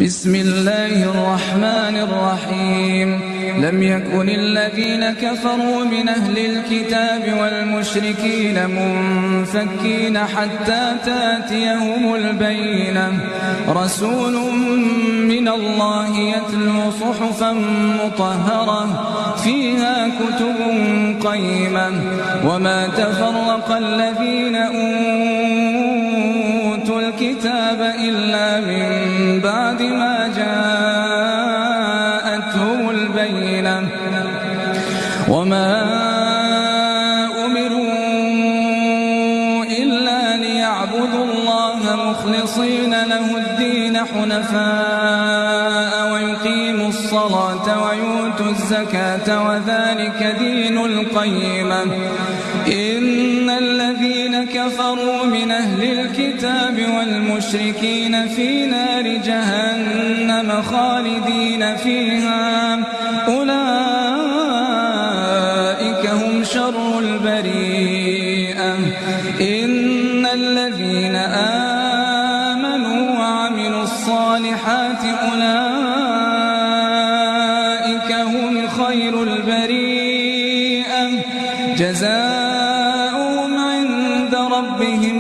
بسم الله الرحمن الرحيم لم يكن الذين كفروا من أهل الكتاب والمشركين منفكين حتى تأتيهم البينة رسول من الله يتلو صحفا مطهرة فيها كتب قيمة وما تفرق الذين أوتوا الكتاب إلا من بعد ما جاءتهم البينة وما أمروا إلا ليعبدوا الله مخلصين له الدين حنفاء ويقيموا الصلاة ويؤتوا الزكاة وذلك دين القيمة إن الذين كفروا من أهل الكتاب والمشركين في نار جهنم خالدين فيها أولئك هم شر البريئة إن الذين آمنوا وعملوا الصالحات أولئك هم خير البريئة جزاؤهم عند ربهم